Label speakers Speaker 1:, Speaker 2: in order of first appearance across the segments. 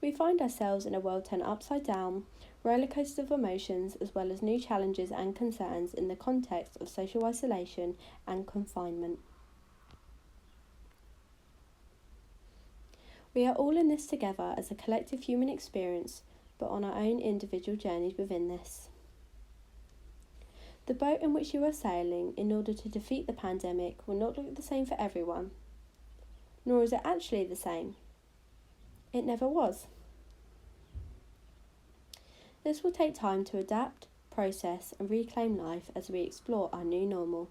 Speaker 1: We find ourselves in a world turned upside down, rollercoasters of emotions, as well as new challenges and concerns in the context of social isolation and confinement. We are all in this together as a collective human experience, but on our own individual journeys within this. The boat in which you are sailing in order to defeat the pandemic will not look the same for everyone. Nor is it actually the same. It never was. This will take time to adapt, process, and reclaim life as we explore our new normal.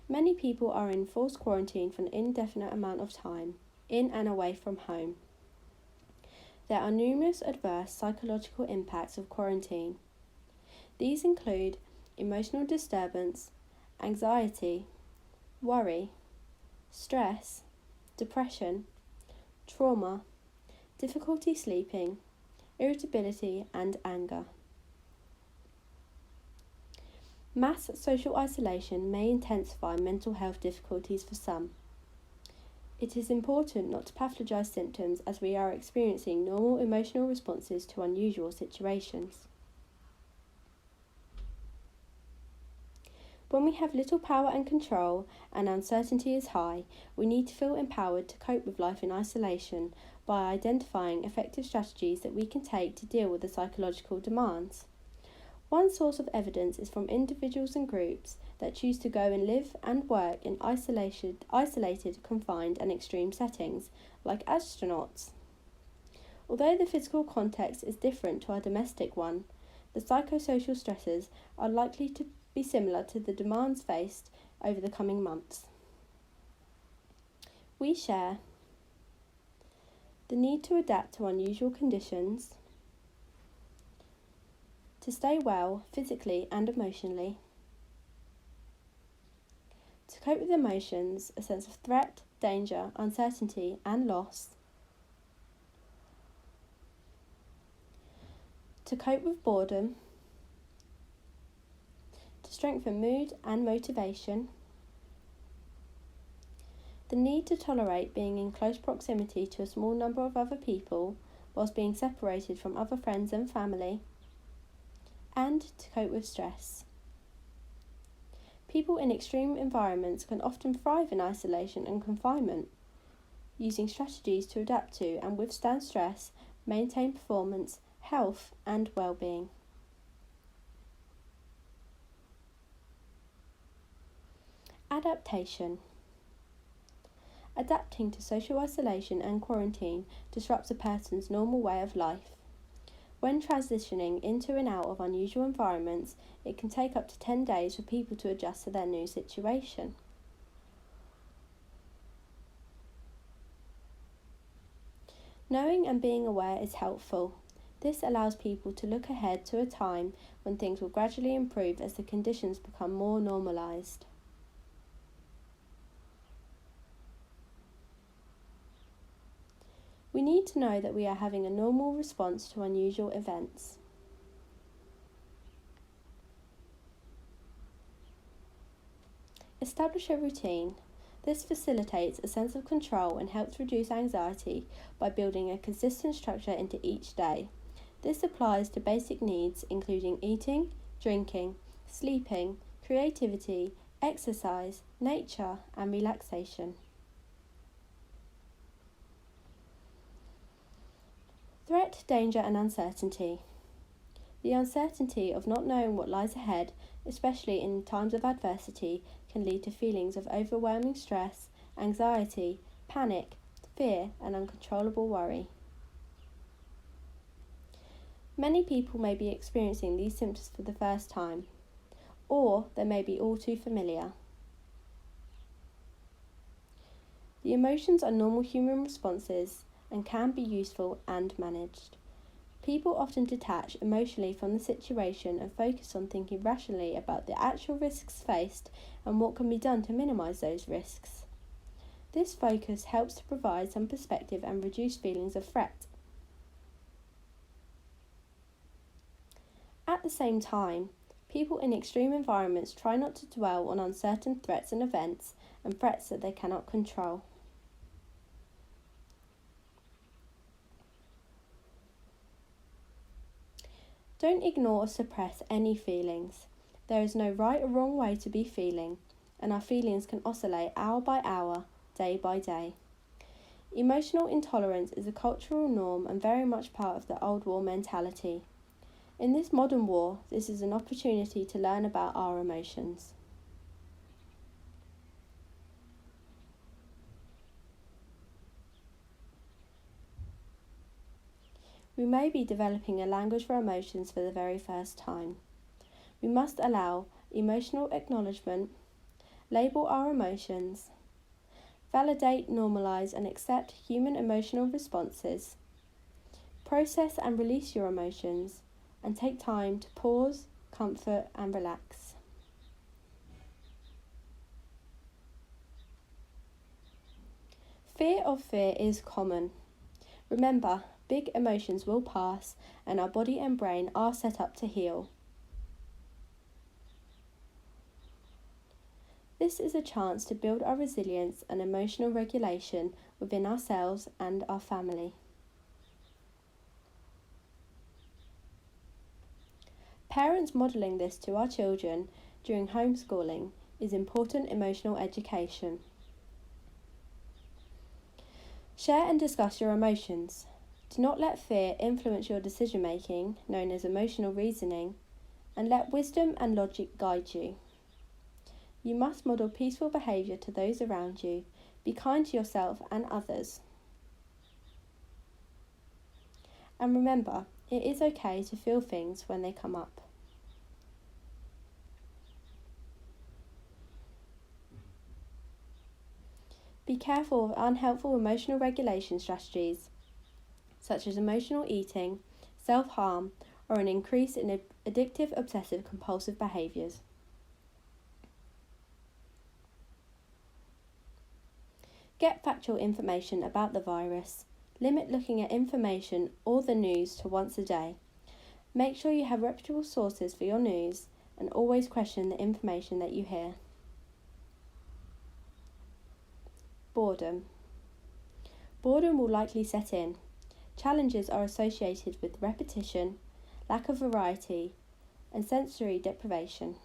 Speaker 1: Many people are in forced quarantine for an indefinite amount of time, in and away from home. There are numerous adverse psychological impacts of quarantine. These include emotional disturbance, anxiety, worry, stress, depression, trauma, difficulty sleeping, irritability, and anger. Mass social isolation may intensify mental health difficulties for some. It is important not to pathologise symptoms as we are experiencing normal emotional responses to unusual situations. When we have little power and control and uncertainty is high, we need to feel empowered to cope with life in isolation by identifying effective strategies that we can take to deal with the psychological demands. One source of evidence is from individuals and groups that choose to go and live and work in isolated, confined and extreme settings, like astronauts. Although the physical context is different to our domestic one, the psychosocial stresses are likely to be similar to the demands faced over the coming months. We share the need to adapt to unusual conditions, to stay well physically and emotionally, to cope with emotions, a sense of threat, danger, uncertainty and loss, to cope with boredom, to strengthen mood and motivation, the need to tolerate being in close proximity to a small number of other people whilst being separated from other friends and family, and to cope with stress. People in extreme environments can often thrive in isolation and confinement, using strategies to adapt to and withstand stress, maintain performance, health and well-being. Adaptation. Adapting to social isolation and quarantine disrupts a person's normal way of life. When transitioning into and out of unusual environments, it can take up to 10 days for people to adjust to their new situation. Knowing and being aware is helpful. This allows people to look ahead to a time when things will gradually improve as the conditions become more normalised. We need to know that we are having a normal response to unusual events. Establish a routine. This facilitates a sense of control and helps reduce anxiety by building a consistent structure into each day. This applies to basic needs including eating, drinking, sleeping, creativity, exercise, nature, and relaxation. Threat, danger and uncertainty. The uncertainty of not knowing what lies ahead, especially in times of adversity, can lead to feelings of overwhelming stress, anxiety, panic, fear and uncontrollable worry. Many people may be experiencing these symptoms for the first time, or they may be all too familiar. The emotions are normal human responses and can be useful and managed. People often detach emotionally from the situation and focus on thinking rationally about the actual risks faced and what can be done to minimise those risks. This focus helps to provide some perspective and reduce feelings of threat. At the same time, people in extreme environments try not to dwell on uncertain threats and events and threats that they cannot control. Don't ignore or suppress any feelings. There is no right or wrong way to be feeling, and our feelings can oscillate hour by hour, day by day. Emotional intolerance is a cultural norm and very much part of the old war mentality. In this modern war, this is an opportunity to learn about our emotions. We may be developing a language for emotions for the very first time. We must allow emotional acknowledgement, label our emotions, validate, normalise and accept human emotional responses, process and release your emotions, and take time to pause, comfort and relax. Fear of fear is common. Remember, big emotions will pass and our body and brain are set up to heal. This is a chance to build our resilience and emotional regulation within ourselves and our family. Parents modelling this to our children during homeschooling is important emotional education. Share and discuss your emotions. Do not let fear influence your decision making, known as emotional reasoning, and let wisdom and logic guide you. You must model peaceful behaviour to those around you. Be kind to yourself and others. And remember, it is okay to feel things when they come up. Be careful of unhelpful emotional regulation strategies, such as emotional eating, self-harm, or an increase in addictive obsessive compulsive behaviours. Get factual information about the virus. Limit looking at information or the news to once a day. Make sure you have reputable sources for your news and always question the information that you hear. Boredom. Boredom will likely set in. Challenges are associated with repetition, lack of variety, and sensory deprivation.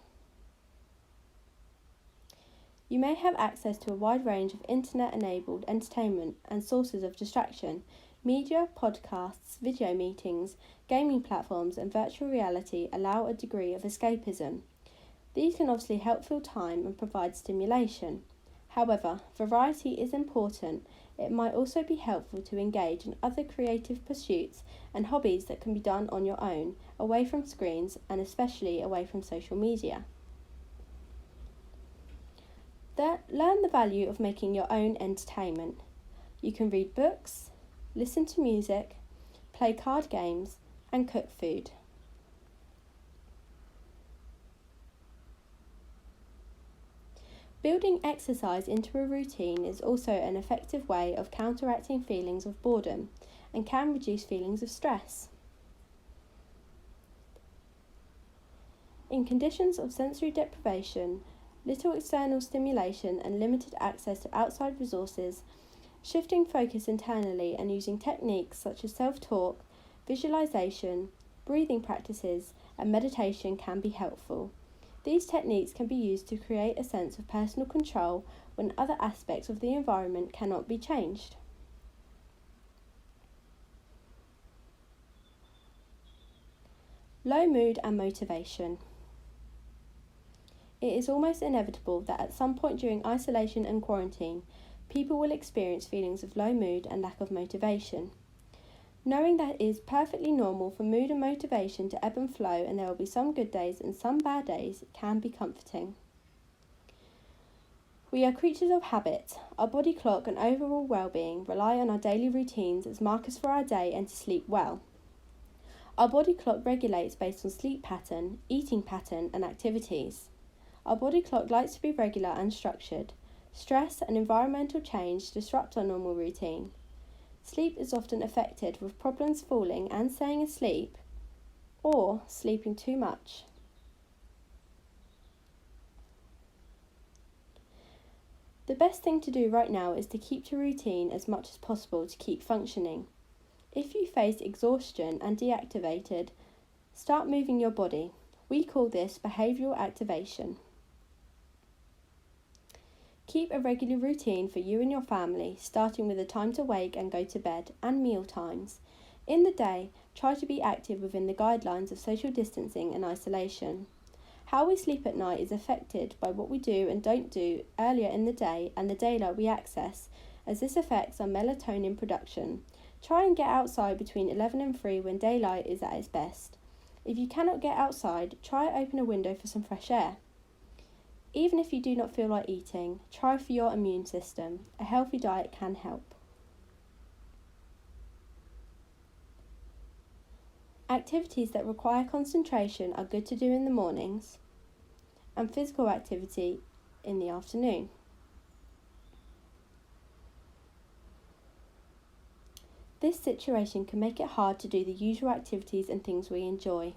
Speaker 1: You may have access to a wide range of internet-enabled entertainment and sources of distraction. Media, podcasts, video meetings, gaming platforms and virtual reality allow a degree of escapism. These can obviously help fill time and provide stimulation. However, variety is important. It might also be helpful to engage in other creative pursuits and hobbies that can be done on your own, away from screens and especially away from social media. Learn the value of making your own entertainment. You can read books, listen to music, play card games, and cook food. Building exercise into a routine is also an effective way of counteracting feelings of boredom and can reduce feelings of stress. In conditions of sensory deprivation, little external stimulation and limited access to outside resources, shifting focus internally and using techniques such as self-talk, visualization, breathing practices, and meditation can be helpful. These techniques can be used to create a sense of personal control when other aspects of the environment cannot be changed. Low mood and motivation. It is almost inevitable that at some point during isolation and quarantine, people will experience feelings of low mood and lack of motivation. Knowing that it is perfectly normal for mood and motivation to ebb and flow and there will be some good days and some bad days can be comforting. We are creatures of habit. Our body clock and overall well-being rely on our daily routines as markers for our day and to sleep well. Our body clock regulates based on sleep pattern, eating pattern and activities. Our body clock likes to be regular and structured. Stress and environmental change disrupt our normal routine. Sleep is often affected with problems falling and staying asleep, or sleeping too much. The best thing to do right now is to keep to routine as much as possible to keep functioning. If you face exhaustion and deactivated, Start moving your body. We call this behavioural activation. Keep a regular routine for you and your family, starting with a time to wake and go to bed and meal times. In the day, try to be active within the guidelines of social distancing and isolation. How we sleep at night is affected by what we do and don't do earlier in the day and the daylight we access, as this affects our melatonin production. Try and get outside between 11 and 3 when daylight is at its best. If you cannot get outside, try open a window for some fresh air. Even if you do not feel like eating, try for your immune system. A healthy diet can help. Activities that require concentration are good to do in the mornings and physical activity in the afternoon. This situation can make it hard to do the usual activities and things we enjoy.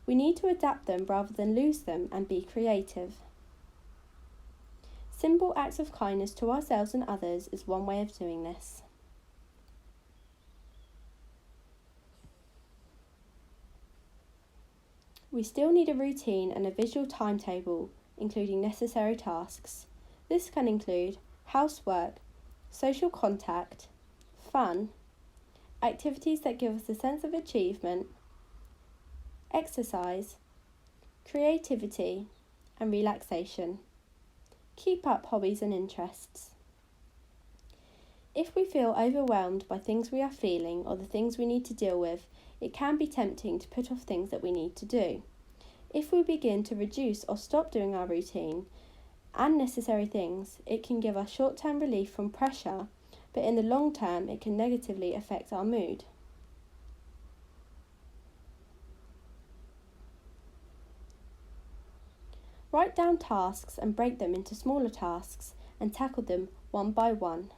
Speaker 1: We need to adapt them rather than lose them and be creative. Simple acts of kindness to ourselves and others is one way of doing this. We still need a routine and a visual timetable, including necessary tasks. This can include housework, social contact, fun, activities that give us a sense of achievement, exercise, creativity, and relaxation. Keep up hobbies and interests. If we feel overwhelmed by things we are feeling or the things we need to deal with, it can be tempting to put off things that we need to do. If we begin to reduce or stop doing our routine and necessary things, it can give us short-term relief from pressure, but in the long term, it can negatively affect our mood. Write down tasks and break them into smaller tasks and tackle them one by one.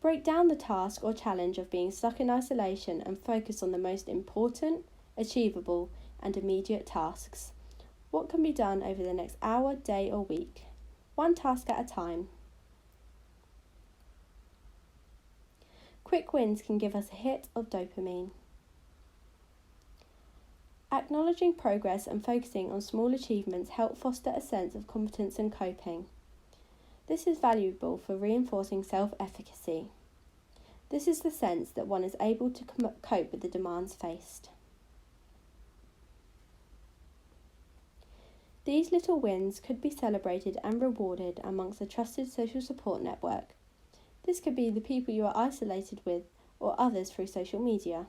Speaker 1: Break down the task or challenge of being stuck in isolation and focus on the most important, achievable, and immediate tasks. What can be done over the next hour, day, or week? One task at a time. Quick wins can give us a hit of dopamine. Acknowledging progress and focusing on small achievements help foster a sense of competence and coping. This is valuable for reinforcing self-efficacy. This is the sense that one is able to cope with the demands faced. These little wins could be celebrated and rewarded amongst a trusted social support network. This could be the people you are isolated with or others through social media.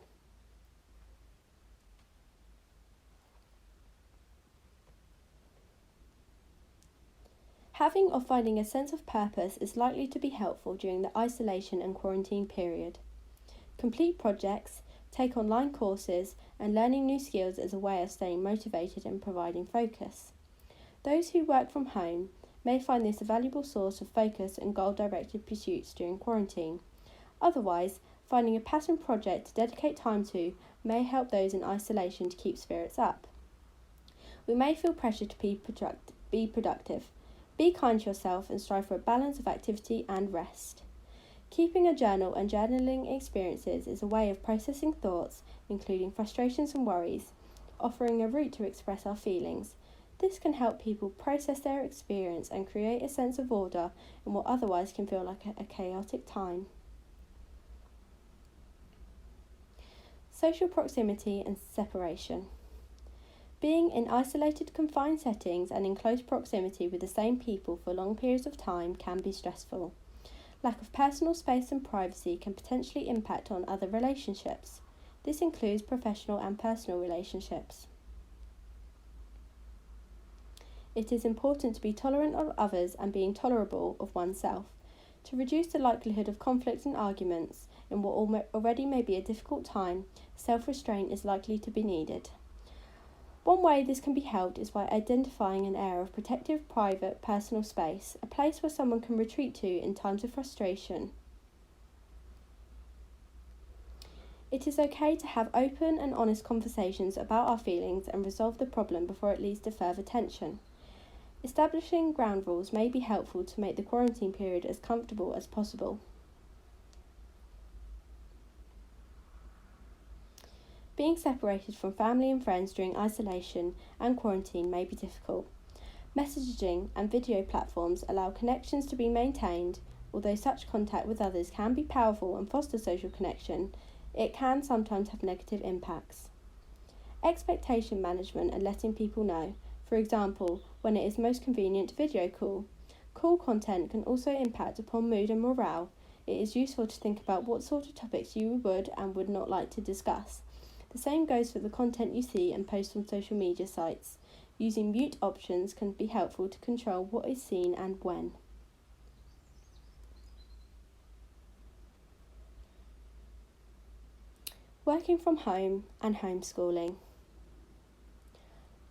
Speaker 1: Having or finding a sense of purpose is likely to be helpful during the isolation and quarantine period. Complete projects, take online courses, and learning new skills is a way of staying motivated and providing focus. Those who work from home may find this a valuable source of focus and goal-directed pursuits during quarantine. Otherwise, finding a passion project to dedicate time to may help those in isolation to keep spirits up. We may feel pressure to be productive. Be kind to yourself and strive for a balance of activity and rest. Keeping a journal and journaling experiences is a way of processing thoughts, including frustrations and worries, offering a route to express our feelings. This can help people process their experience and create a sense of order in what otherwise can feel like a chaotic time. Social proximity and separation. Being in isolated, confined settings and in close proximity with the same people for long periods of time can be stressful. Lack of personal space and privacy can potentially impact on other relationships. This includes professional and personal relationships. It is important to be tolerant of others and being tolerable of oneself. To reduce the likelihood of conflict and arguments in what already may be a difficult time, self-restraint is likely to be needed. One way this can be helped is by identifying an area of protective, private, personal space, a place where someone can retreat to in times of frustration. It is okay to have open and honest conversations about our feelings and resolve the problem before it leads to further tension. Establishing ground rules may be helpful to make the quarantine period as comfortable as possible. Being separated from family and friends during isolation and quarantine may be difficult. Messaging and video platforms allow connections to be maintained. Although such contact with others can be powerful and foster social connection, it can sometimes have negative impacts. Expectation management and letting people know, for example, when it is most convenient to video call. Call content can also impact upon mood and morale. It is useful to think about what sort of topics you would and would not like to discuss. The same goes for the content you see and post on social media sites. Using mute options can be helpful to control what is seen and when. Working from home and homeschooling.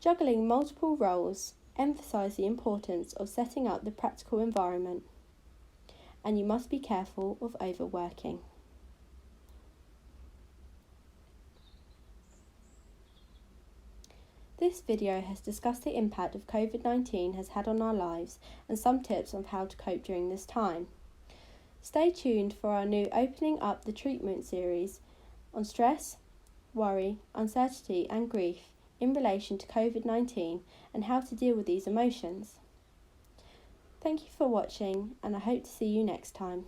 Speaker 1: Juggling multiple roles emphasise the importance of setting up the practical environment, and you must be careful of overworking. This video has discussed the impact of COVID-19 has had on our lives and some tips on how to cope during this time. Stay tuned for our new Opening Up the Treatment series on stress, worry, uncertainty and grief in relation to COVID-19 and how to deal with these emotions. Thank you for watching, and I hope to see you next time.